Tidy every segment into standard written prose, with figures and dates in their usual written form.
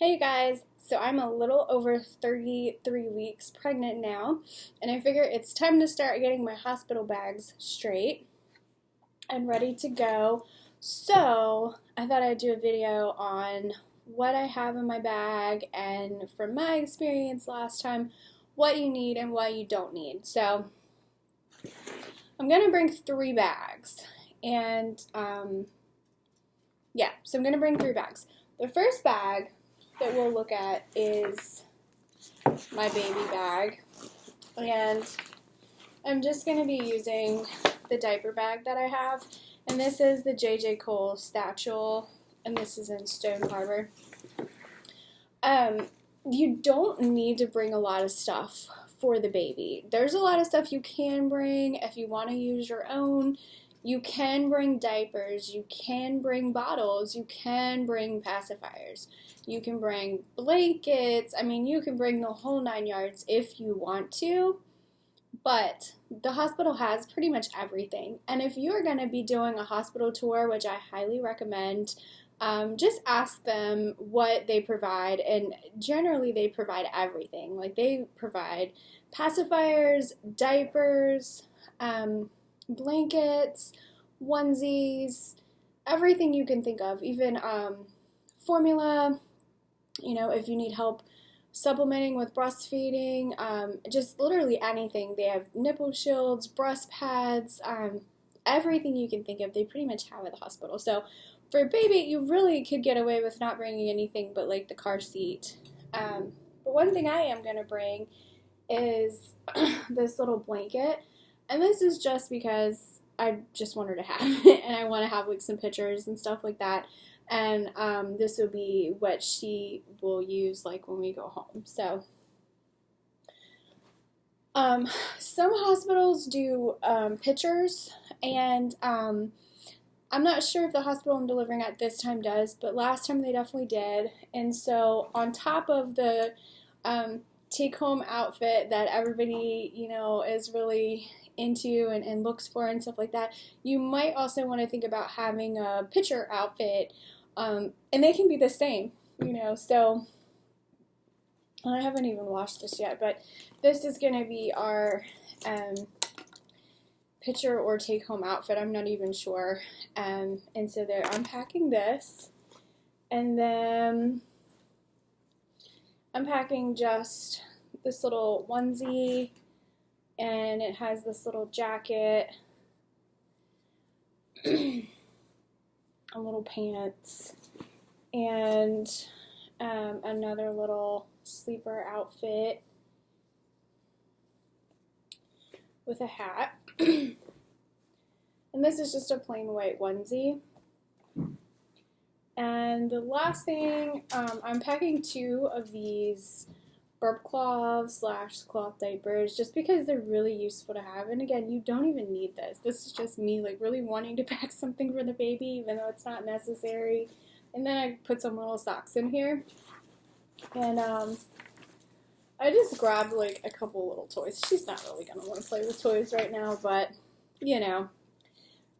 Hey guys, so I'm a little over 33 weeks pregnant now, and I figure it's time to start getting my hospital bags straight and ready to go. So I thought I'd do a video on what I have in my bag and from my experience last time, what you need and what you don't need. So I'm going to bring 3 bags, and so I'm going to bring 3 bags. The first bag that we'll look at is my baby bag, and I'm just going to be using the diaper bag that I have, and this is the J.J. Cole Statchel, and this is in Stone Harbor. You don't need to bring a lot of stuff for the baby. There's a lot of stuff you can bring if you want to use your own. You can bring diapers, you can bring bottles, you can bring pacifiers, you can bring blankets. I mean, you can bring the whole 9 yards if you want to, but the hospital has pretty much everything. And if you're going to be doing a hospital tour, which I highly recommend, just ask them what they provide, and generally they provide everything. Like, they provide pacifiers, diapers, blankets, onesies, everything you can think of, even formula, if you need help supplementing with breastfeeding, just literally anything. They have nipple shields, breast pads, everything you can think of, they pretty much have at the hospital. So for a baby, you really could get away with not bringing anything but like the car seat. But one thing I am going to bring is this little blanket. And this is just because I just want her to have it, and I want to have like some pictures and stuff like that. And this will be what she will use like when we go home. So some hospitals do pictures, and I'm not sure if the hospital I'm delivering at this time does, but last time they definitely did. And so on top of the take-home outfit that everybody, is really into and looks for and stuff like that, you might also want to think about having a picture outfit, and they can be the same, so I haven't even washed this yet, but this is going to be our picture or take-home outfit. I'm not even sure, and so there, I'm packing this, and then I'm packing just this little onesie, and it has this little jacket, a little pants, and another little sleeper outfit with a hat. And this is just a plain white onesie. And the last thing, I'm packing 2 of these burp cloths / cloth diapers, just because they're really useful to have. And again, you don't even need this. This is just me like really wanting to pack something for the baby, even though it's not necessary. And then I put some little socks in here. And I just grabbed like a couple little toys. She's not really gonna want to play with toys right now, but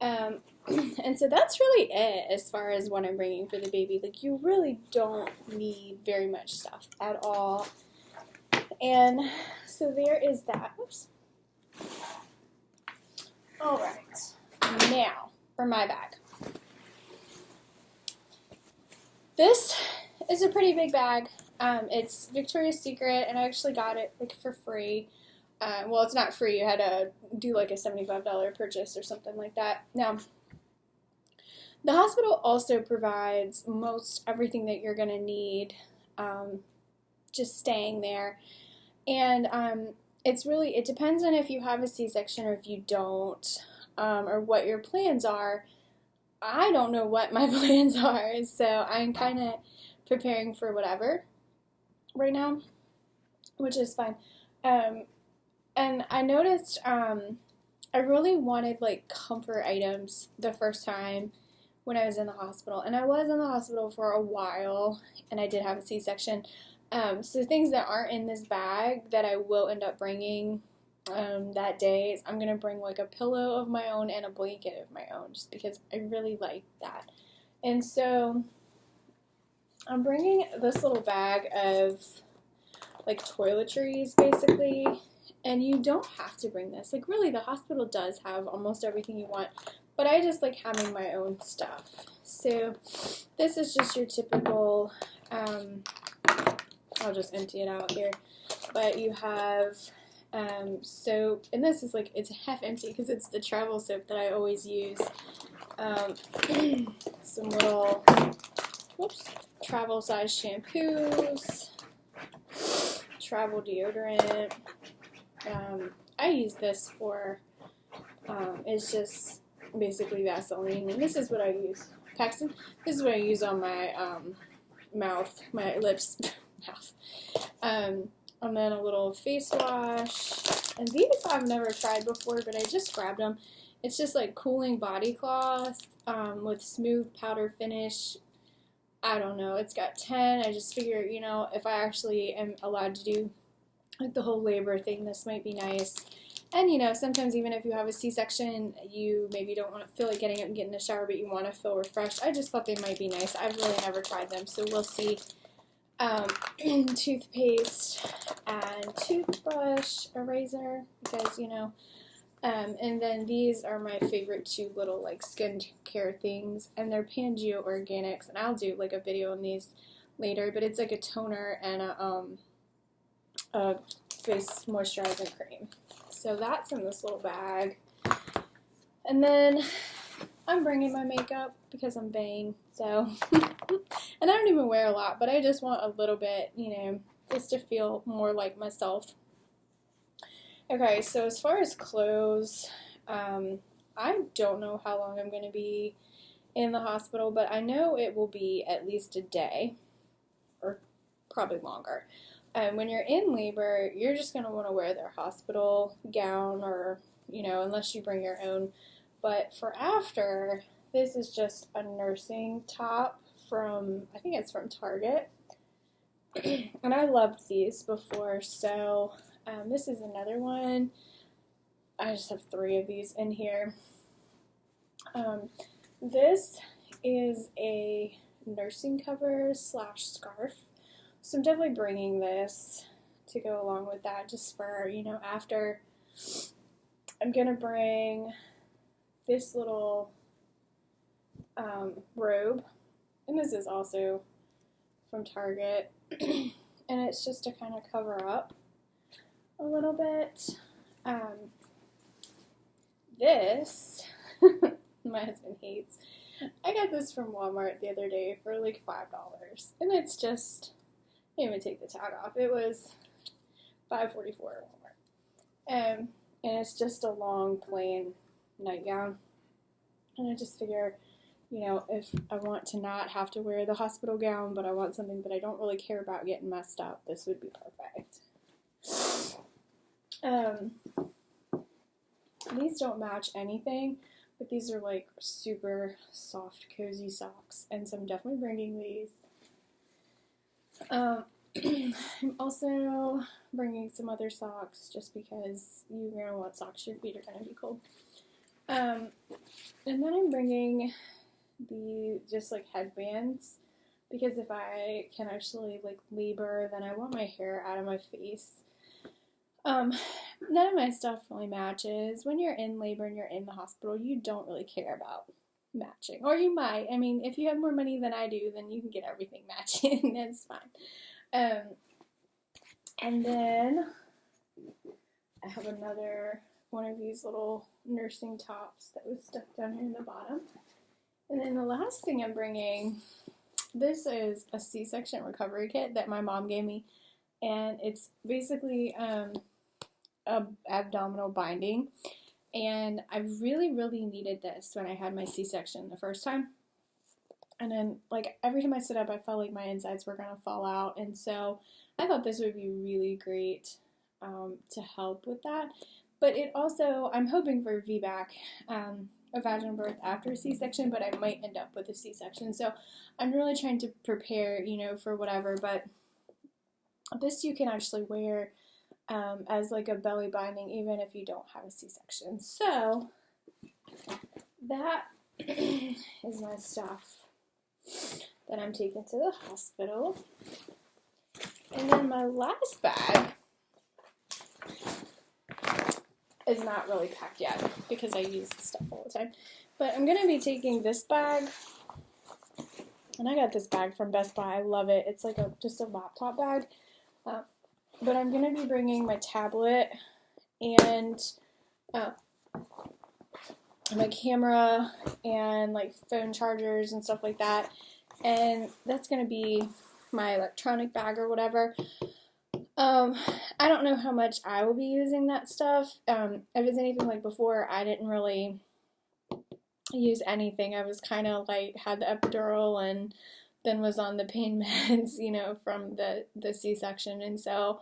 and so that's really it as far as what I'm bringing for the baby. Like, you really don't need very much stuff at all. And so there is that. Oops. All right. Now for my bag. This is a pretty big bag. It's Victoria's Secret, and I actually got it like for free. Well, it's not free. You had to do like a $75 purchase or something like that. Now, the hospital also provides most everything that you're going to need just staying there. And it depends on if you have a C-section or if you don't, or what your plans are. I don't know what my plans are, so I'm kind of preparing for whatever right now, which is fine. And I noticed I really wanted like comfort items the first time when I was in the hospital, and I was in the hospital for a while, and I did have a C-section. So things that aren't in this bag that I will end up bringing that day is I'm going to bring like a pillow of my own and a blanket of my own, just because I really like that. And so I'm bringing this little bag of like toiletries basically, and you don't have to bring this. Like really the hospital does have almost everything you want, but I just like having my own stuff. So this is just your typical, I'll just empty it out here, but you have soap, and this is like, it's half empty because it's the travel soap that I always use. Some little, whoops, travel size shampoos, travel deodorant. I use this for, it's just basically Vaseline, and this is what I use. Paxton, this is what I use on my mouth, my lips, mouth. And then a little face wash. And these I've never tried before, but I just grabbed them. It's just like cooling body cloth with smooth powder finish. I don't know. It's got 10. I just figure, you know, if I actually am allowed to do like the whole labor thing, this might be nice. And, you know, sometimes even if you have a C-section, you maybe don't want to feel like getting up and getting in the shower, but you want to feel refreshed. I just thought they might be nice. I've really never tried them, so we'll see. Toothpaste and toothbrush, eraser, because, you know, and then these are my favorite two little, like, skincare things, and they're Pangeo Organics, and I'll do, like, a video on these later, but it's, like, a toner and a face moisturizing cream. So that's in this little bag. And then I'm bringing my makeup because I'm vain, so, and I don't even wear a lot, but I just want a little bit, you know, just to feel more like myself. Okay, so as far as clothes, I don't know how long I'm going to be in the hospital, but I know it will be at least a day, or probably longer. When you're in labor, you're just going to want to wear their hospital gown, or, you know, unless you bring your own. But for after, this is just a nursing top from, I think it's from Target. And I loved these before, so this is another one. I just have 3 of these in here. This is a nursing cover / scarf. So I'm definitely bringing this to go along with that, just for, you know, after. I'm going to bring this little robe, and this is also from Target, and it's just to kind of cover up a little bit. This, my husband hates. I got this from Walmart the other day for like $5, and it's just, I didn't even take the tag off. It was $5.44 at Walmart. And it's just a long, plain nightgown. And I just figure, you know, if I want to not have to wear the hospital gown, but I want something that I don't really care about getting messed up, this would be perfect. These don't match anything, but these are like super soft, cozy socks, and so I'm definitely bringing these. I'm also bringing some other socks, just because you're going to want socks, your feet are going to be cold. And then I'm bringing the just like headbands, because if I can actually like labor, then I want my hair out of my face. None of my stuff really matches. When you're in labor and you're in the hospital, you don't really care about matching, or you might. I mean, if you have more money than I do, then you can get everything matching. It's fine. And then I have another one of these little nursing tops that was stuck down here in the bottom. And then the last thing I'm bringing, this is a C-section recovery kit that my mom gave me, and it's basically a abdominal binding, and I really, really needed this when I had my C-section the first time. And then, like, every time I stood up, I felt like my insides were going to fall out, and so I thought this would be really great to help with that. But it also, I'm hoping for VBAC, a vaginal birth after a C-section, but I might end up with a C-section. So I'm really trying to prepare, you know, for whatever. But this you can actually wear as like a belly binding, even if you don't have a C-section. So that is my stuff. that I'm taking to the hospital. And then my last bag is not really packed yet because I use this stuff all the time. But I'm going to be taking this bag. And I got this bag from Best Buy. I love it. It's like just a laptop bag. But I'm going to be bringing my tablet and my camera and like phone chargers and stuff like that. And that's going to be my electronic bag or whatever. I don't know how much I will be using that stuff. If it's anything like before, I didn't really use anything. I was kind of like had the epidural and then was on the pain meds, you know, from the C-section. And so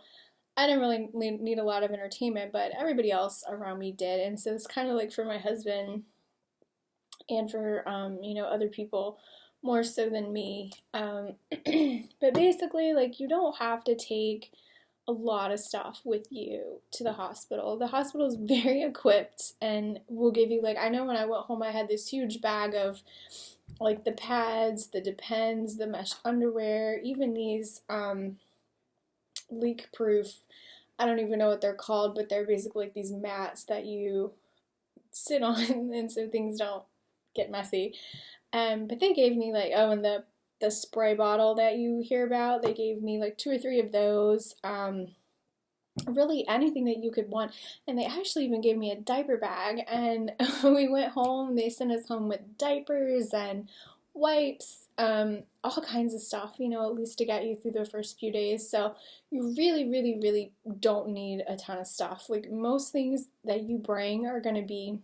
I didn't really need a lot of entertainment, but everybody else around me did. And so it's kind of like for my husband and for, you know, other people more so than me. But basically, like, you don't have to take a lot of stuff with you to the hospital. The hospital is very equipped and will give you, like, I know when I went home I had this huge bag of like the pads, the Depends, the mesh underwear, even these leak proof, I don't even know what they're called, but they're basically like these mats that you sit on and so things don't get messy. But they gave me like, oh, and the spray bottle that you hear about, they gave me like 2 or 3 of those. Really anything that you could want. And they actually even gave me a diaper bag. And when we went home, they sent us home with diapers and wipes, all kinds of stuff, you know, at least to get you through the first few days. So you really, really, really don't need a ton of stuff. Like most things that you bring are going to be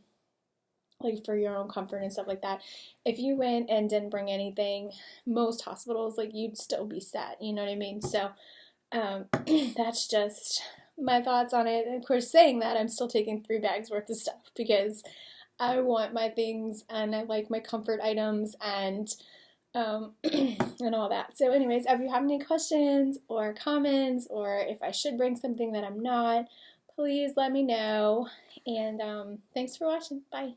like for your own comfort and stuff like that. If you went and didn't bring anything, most hospitals, like you'd still be set, you know what I mean? So that's just my thoughts on it. And of course, saying that, I'm still taking 3 bags worth of stuff because I want my things and I like my comfort items and and all that. So anyways, if you have any questions or comments or if I should bring something that I'm not, please let me know. And thanks for watching. Bye.